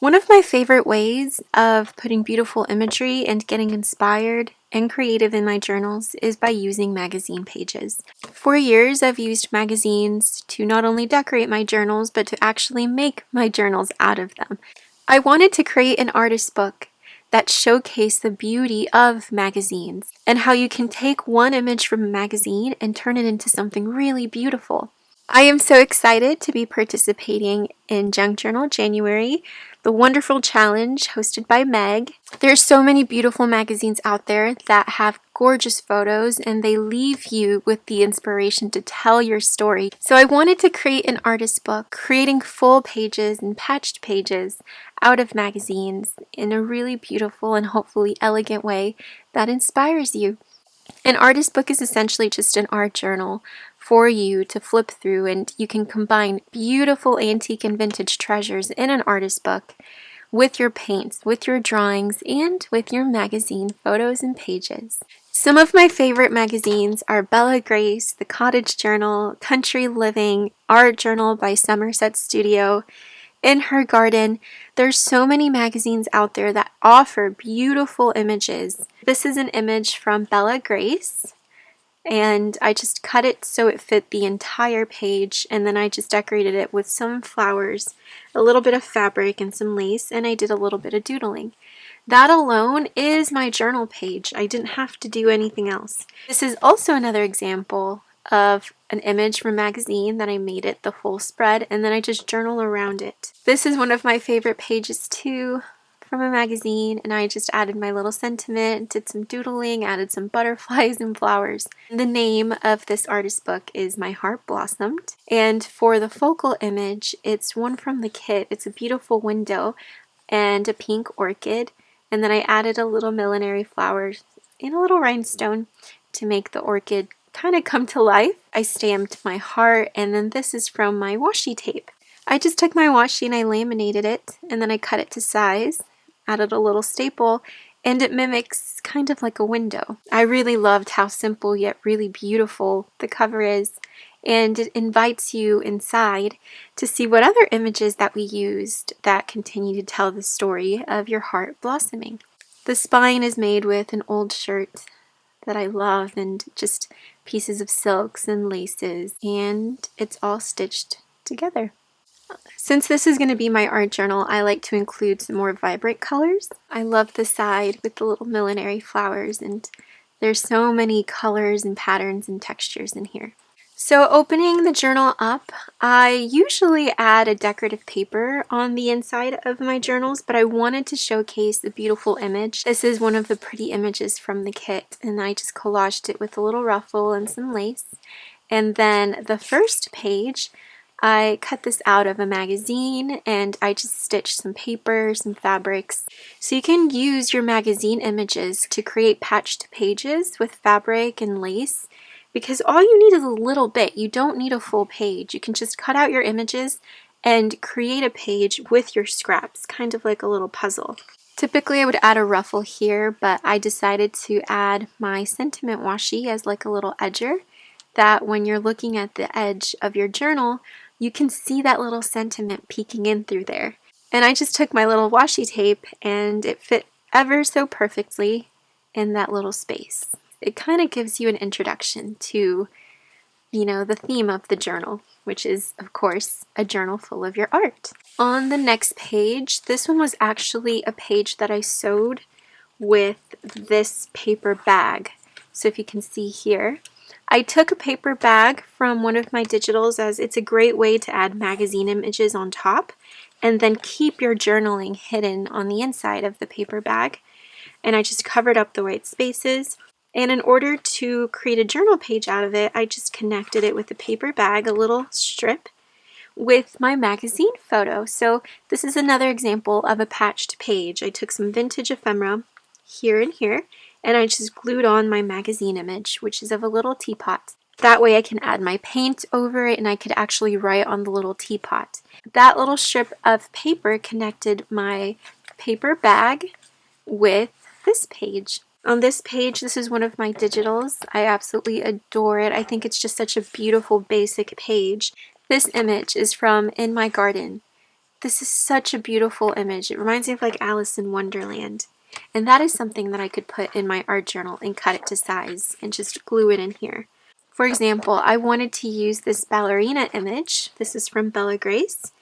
One of my favorite ways of putting beautiful imagery and getting inspired and creative in my journals is by using magazine pages. For years, I've used magazines to not only decorate my journals, but to actually make my journals out of them. I wanted to create an artist book that showcased the beauty of magazines and how you can take one image from a magazine and turn it into something really beautiful. I am so excited to be participating in Junk Journal January, the wonderful challenge hosted by Meg. There's so many beautiful magazines out there that have gorgeous photos and they leave you with the inspiration to tell your story. So I wanted to create an artist book, creating full pages and patched pages out of magazines in a really beautiful and hopefully elegant way that inspires you. An artist book is essentially just an art journal for you to flip through, and you can combine beautiful antique and vintage treasures in an artist book with your paints, with your drawings, and with your magazine photos and pages. Some of my favorite magazines are Bella Grace, The Cottage Journal, Country Living, Art Journal by Somerset Studio, In Her Garden. There's so many magazines out there that offer beautiful images. This is an image from Bella Grace, and I just cut it so it fit the entire page, and then I just decorated it with some flowers, a little bit of fabric, and some lace, and I did a little bit of doodling. That alone is my journal page. I didn't have to do anything else. This is also another example of an image from a magazine that I made it the full spread, and then I just journal around it. This is one of my favorite pages too, from a magazine, and I just added my little sentiment, did some doodling, added some butterflies and flowers. The name of this artist book is My Heart Blossomed, and for the focal image, it's one from the kit. It's a beautiful window and a pink orchid, and then I added a little millinery flower and a little rhinestone to make the orchid kind of come to life. I stamped my heart, and then this is from my washi tape. I just took my washi and I laminated it, and then I cut it to size, added a little staple, and it mimics kind of like a window. I really loved how simple yet really beautiful the cover is, and it invites you inside to see what other images that we used that continue to tell the story of your heart blossoming. The spine is made with an old shirt that I love and just pieces of silks and laces, and it's all stitched together. Since this is going to be my art journal, I like to include some more vibrant colors. I love the side with the little millinery flowers, and there's so many colors and patterns and textures in here. So opening the journal up, I usually add a decorative paper on the inside of my journals, but I wanted to showcase the beautiful image. This is one of the pretty images from the kit, and I just collaged it with a little ruffle and some lace. And then the first page, I cut this out of a magazine, and I just stitched some paper, some fabrics. So you can use your magazine images to create patched pages with fabric and lace, because all you need is a little bit. You don't need a full page. You can just cut out your images and create a page with your scraps, kind of like a little puzzle. Typically I would add a ruffle here, but I decided to add my sentiment washi as like a little edger, that when you're looking at the edge of your journal, you can see that little sentiment peeking in through there. And I just took my little washi tape and it fit ever so perfectly in that little space. It kind of gives you an introduction to, the theme of the journal, which is, of course, a journal full of your art. On the next page, this one was actually a page that I sewed with this paper bag. So if you can see here, I took a paper bag from one of my digitals, as it's a great way to add magazine images on top and then keep your journaling hidden on the inside of the paper bag. And I just covered up the white spaces. And in order to create a journal page out of it, I just connected it with the paper bag, a little strip, with my magazine photo. So this is another example of a patched page. I took some vintage ephemera here and here, and I just glued on my magazine image, which is of a little teapot. That way I can add my paint over it, and I could actually write on the little teapot. That little strip of paper connected my paper bag with this page. On this page, this is one of my digitals. I absolutely adore it. I think it's just such a beautiful basic page. This image is from In My Garden, This is such a beautiful image. It reminds me of like Alice in Wonderland. And that is something that I could put in my art journal and cut it to size and just glue it in here. For example, I wanted to use this ballerina image. This is from Bella Grace.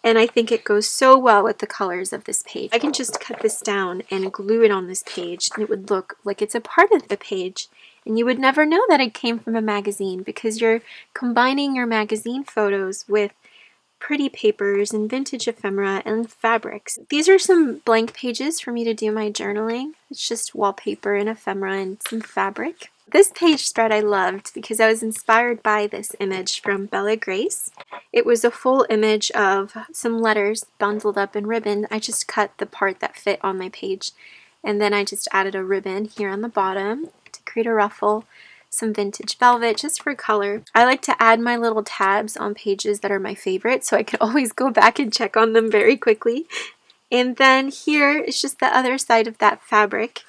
And I think it goes so well with the colors of this page. I can just cut this down and glue it on this page, and it would look like it's a part of the page. And you would never know that it came from a magazine because you're combining your magazine photos with pretty papers and vintage ephemera and fabrics. These are some blank pages for me to do my journaling. It's just wallpaper and ephemera and some fabric. This page spread I loved because I was inspired by this image from Bella Grace. It was a full image of some letters bundled up in ribbon. I just cut the part that fit on my page, and then I just added a ribbon here on the bottom to create a ruffle, some vintage velvet just for color. I like to add my little tabs on pages that are my favorite so I can always go back and check on them very quickly. And then here is just the other side of that fabric,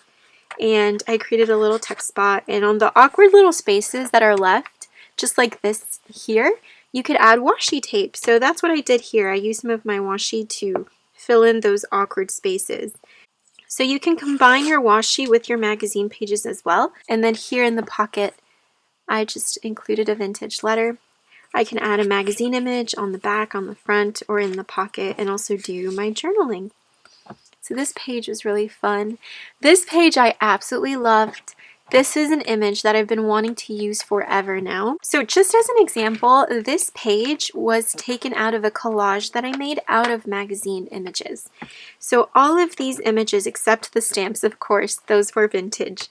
and I created a little text spot, and on the awkward little spaces that are left, just like this here, you could add washi tape. So that's what I did here. I used some of my washi to fill in those awkward spaces. So you can combine your washi with your magazine pages as well. And then here in the pocket, I just included a vintage letter. I can add a magazine image on the back, on the front, or in the pocket, and also do my journaling. So this page was really fun. This page I absolutely loved. This is an image that I've been wanting to use forever now. So just as an example, this page was taken out of a collage that I made out of magazine images. So all of these images, except the stamps, of course, those were vintage,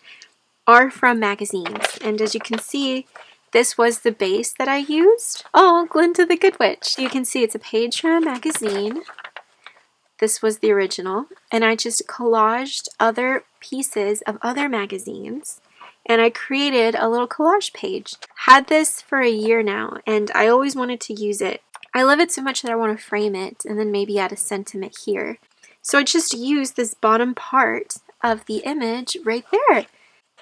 are from magazines. And as you can see, this was the base that I used. Oh, Glinda the Good Witch. You can see it's a page from a magazine. This was the original, and I just collaged other pieces of other magazines, and I created a little collage page. Had this for a year now, and I always wanted to use it. I love it so much that I want to frame it and then maybe add a sentiment here. So I just used this bottom part of the image right there,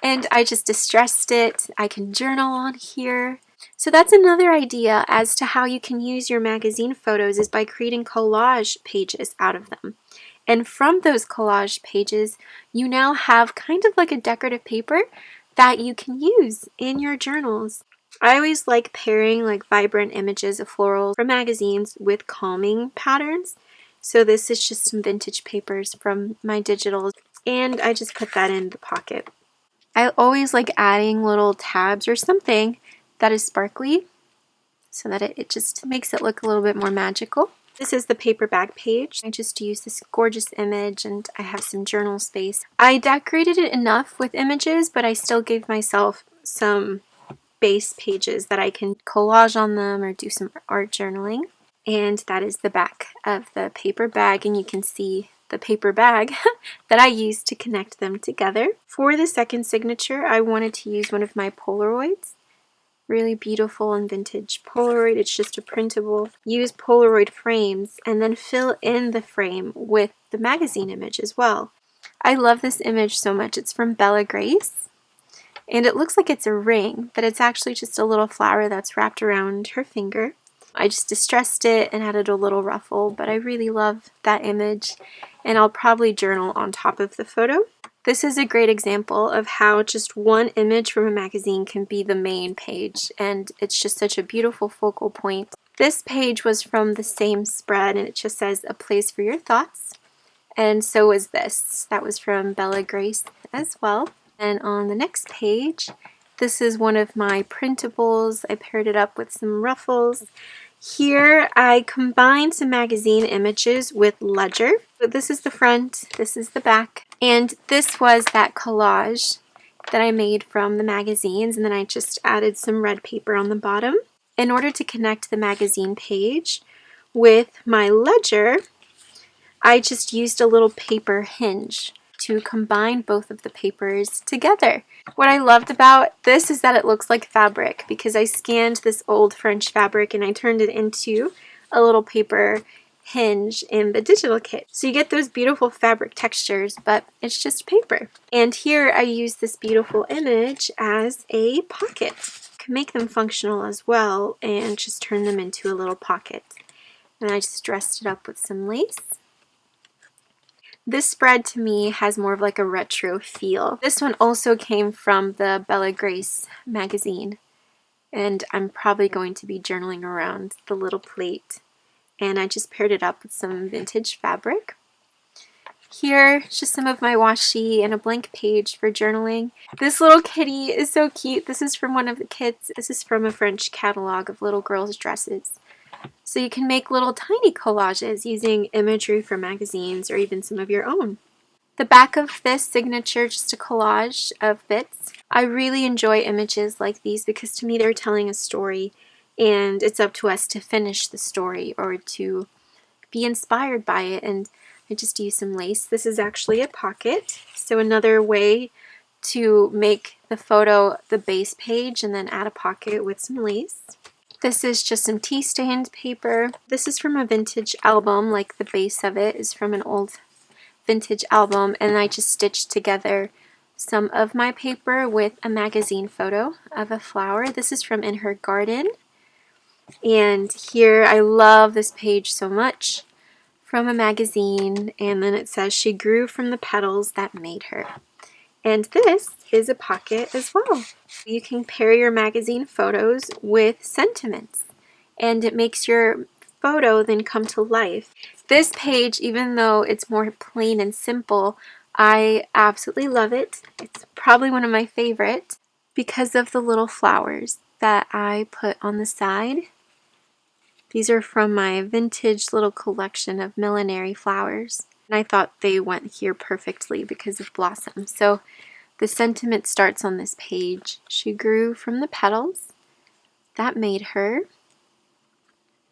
and I just distressed it. I can journal on here. So that's another idea as to how you can use your magazine photos is by creating collage pages out of them. And from those collage pages, you now have kind of like a decorative paper that you can use in your journals. I always like pairing like vibrant images of florals from magazines with calming patterns. So this is just some vintage papers from my digitals, and I just put that in the pocket. I always like adding little tabs or something that is sparkly so that it just makes it look a little bit more magical. This is the paper bag page. I just used this gorgeous image, and I have some journal space. I decorated it enough with images, but I still gave myself some base pages that I can collage on them or do some art journaling. And that is the back of the paper bag, and you can see the paper bag that I used to connect them together. For the second signature, I wanted to use one of my Polaroids. Really beautiful and vintage Polaroid. It's just a printable. Use Polaroid frames and then fill in the frame with the magazine image as well. I love this image so much. It's from Bella Grace, and it looks like it's a ring, but it's actually just a little flower that's wrapped around her finger. I just distressed it and added a little ruffle, but I really love that image, and I'll probably journal on top of the photo. This is a great example of how just one image from a magazine can be the main page, and it's just such a beautiful focal point. This page was from the same spread, and it just says a place for your thoughts, and so was this. That was from Bella Grace as well. And on the next page, this is one of my printables. I paired it up with some ruffles. Here I combined some magazine images with ledger. So this is the front, this is the back, and this was that collage that I made from the magazines, and then I just added some red paper on the bottom. In order to connect the magazine page with my ledger, I just used a little paper hinge to combine both of the papers together. What I loved about this is that it looks like fabric, because I scanned this old French fabric and I turned it into a little paper hinge in the digital kit. So you get those beautiful fabric textures, but it's just paper. And here I use this beautiful image as a pocket. You can make them functional as well and just turn them into a little pocket. and I just dressed it up with some lace. This spread to me has more of like a retro feel. This one also came from the Bella Grace magazine, and I'm probably going to be journaling around the little plate, and I just paired it up with some vintage fabric. Here, just some of my washi and a blank page for journaling. This little kitty is so cute. This is from one of the kits. This is from a French catalog of little girls' dresses. So you can make little tiny collages using imagery from magazines or even some of your own. The back of this signature, just a collage of bits. I really enjoy images like these because to me they're telling a story, and it's up to us to finish the story or to be inspired by it. And I just use some lace. This is actually a pocket, so another way to make the photo the base page and then add a pocket with some lace. This is just some tea stained paper. This is from a vintage album, like the base of it is from an old vintage album, and I just stitched together some of my paper with a magazine photo of a flower. This is from In Her Garden, and here I love this page so much. From a magazine, and then it says she grew from the petals that made her. And this is a pocket as well. You can pair your magazine photos with sentiments, and it makes your photo then come to life. This page, even though it's more plain and simple, I absolutely love it. It's probably one of my favorites because of the little flowers that I put on the side. These are from my vintage little collection of millinery flowers, and I thought they went here perfectly because of blossom. So the sentiment starts on this page. She grew from the petals that made her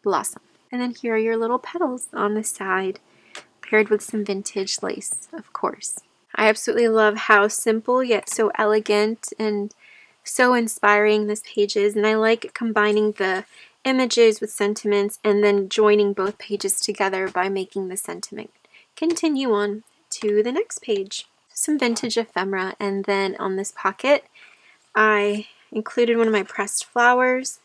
blossom. And then here are your little petals on the side, paired with some vintage lace, of course. I absolutely love how simple yet so elegant and so inspiring this page is, and I like combining the images with sentiments and then joining both pages together by making the sentiment continue on to the next page. Some vintage ephemera, and then on this pocket I included one of my pressed flowers,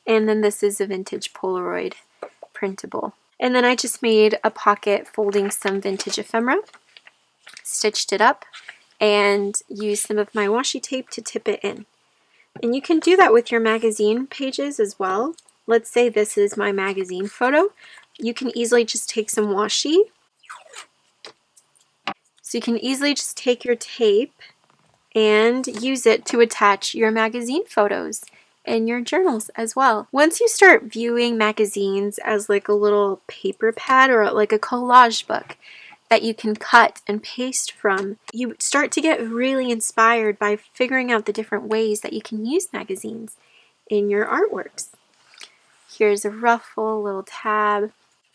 and then this is a vintage Polaroid printable. And then I just made a pocket folding some vintage ephemera, stitched it up, and used some of my washi tape to tip it in. And you can do that with your magazine pages as well. Let's say this is my magazine photo. You can easily just take some washi. So you can easily just take your tape and use it to attach your magazine photos in your journals as well. Once you start viewing magazines as like a little paper pad or like a collage book that you can cut and paste from, you start to get really inspired by figuring out the different ways that you can use magazines in your artworks. Here's a ruffle, little tab.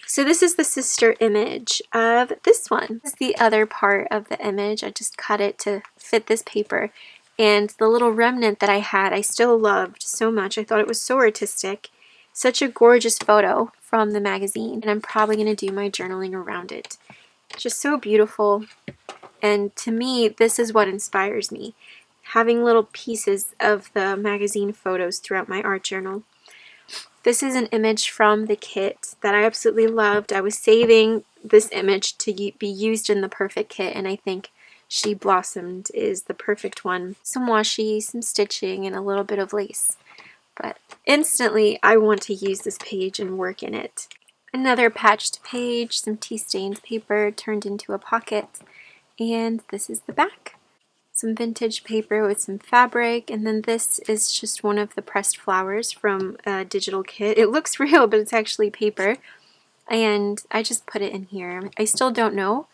So this is the sister image of this one. This is the other part of the image. I just cut it to fit this paper. And the little remnant that I had, I still loved so much. I thought it was so artistic. Such a gorgeous photo from the magazine. And I'm probably going to do my journaling around it. Just so beautiful. And to me, this is what inspires me. Having little pieces of the magazine photos throughout my art journal. This is an image from the kit that I absolutely loved. I was saving this image to be used in the perfect kit, and I think She Blossomed is the perfect one. Some washi, some stitching, and a little bit of lace. But instantly, I want to use this page and work in it. Another patched page, some tea-stained paper turned into a pocket, and this is the back. Some vintage paper with some fabric, and then this is just one of the pressed flowers from a digital kit. It looks real, but it's actually paper, and I just put it in here. I still don't know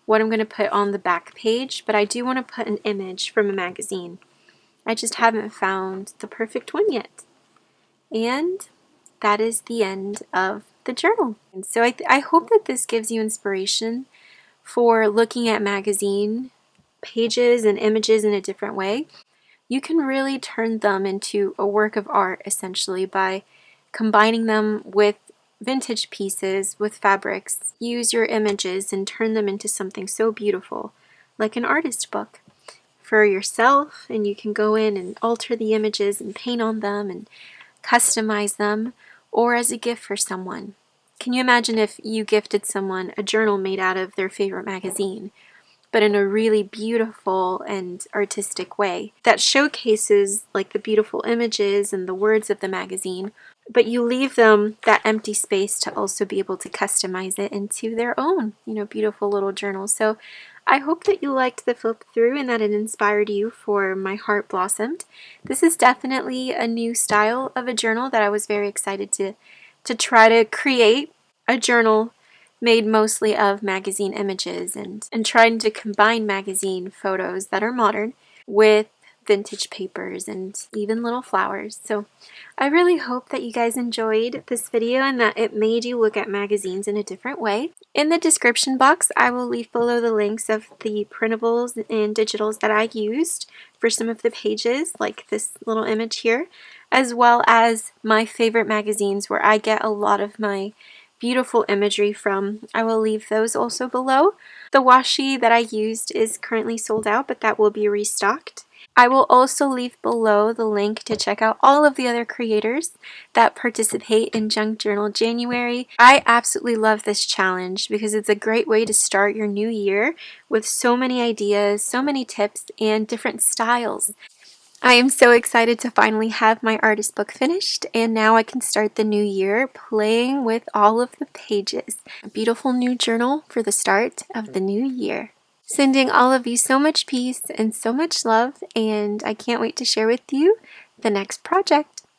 what I'm going to put on the back page, but I do want to put an image from a magazine. I just haven't found the perfect one yet. And that is the end of the journal. And so I hope that this gives you inspiration for looking at magazine pages and images in a different way. You can really turn them into a work of art essentially by combining them with vintage pieces, with fabrics. Use your images and turn them into something so beautiful, like an artist book for yourself, and you can go in and alter the images and paint on them and customize them, or as a gift for someone. Can you imagine if you gifted someone a journal made out of their favorite magazine, but in a really beautiful and artistic way that showcases like the beautiful images and the words of the magazine, but you leave them that empty space to also be able to customize it into their own, beautiful little journal. So I hope that you liked the flip through and that it inspired you for My Heart Blossomed. This is definitely a new style of a journal that I was very excited to try to create a journal made mostly of magazine images and trying to combine magazine photos that are modern with vintage papers and even little flowers. So I really hope that you guys enjoyed this video and that it made you look at magazines in a different way. In the description box, I will leave below the links of the printables and digitals that I used for some of the pages, like this little image here, as well as my favorite magazines where I get a lot of my beautiful imagery from. I will leave those also below. The washi that I used is currently sold out, but that will be restocked. I will also leave below the link to check out all of the other creators that participate in Junk Journal January. I absolutely love this challenge because it's a great way to start your new year with so many ideas, so many tips, and different styles. I am so excited to finally have my artist book finished, and now I can start the new year playing with all of the pages. A beautiful new journal for the start of the new year. Sending all of you so much peace and so much love, and I can't wait to share with you the next project.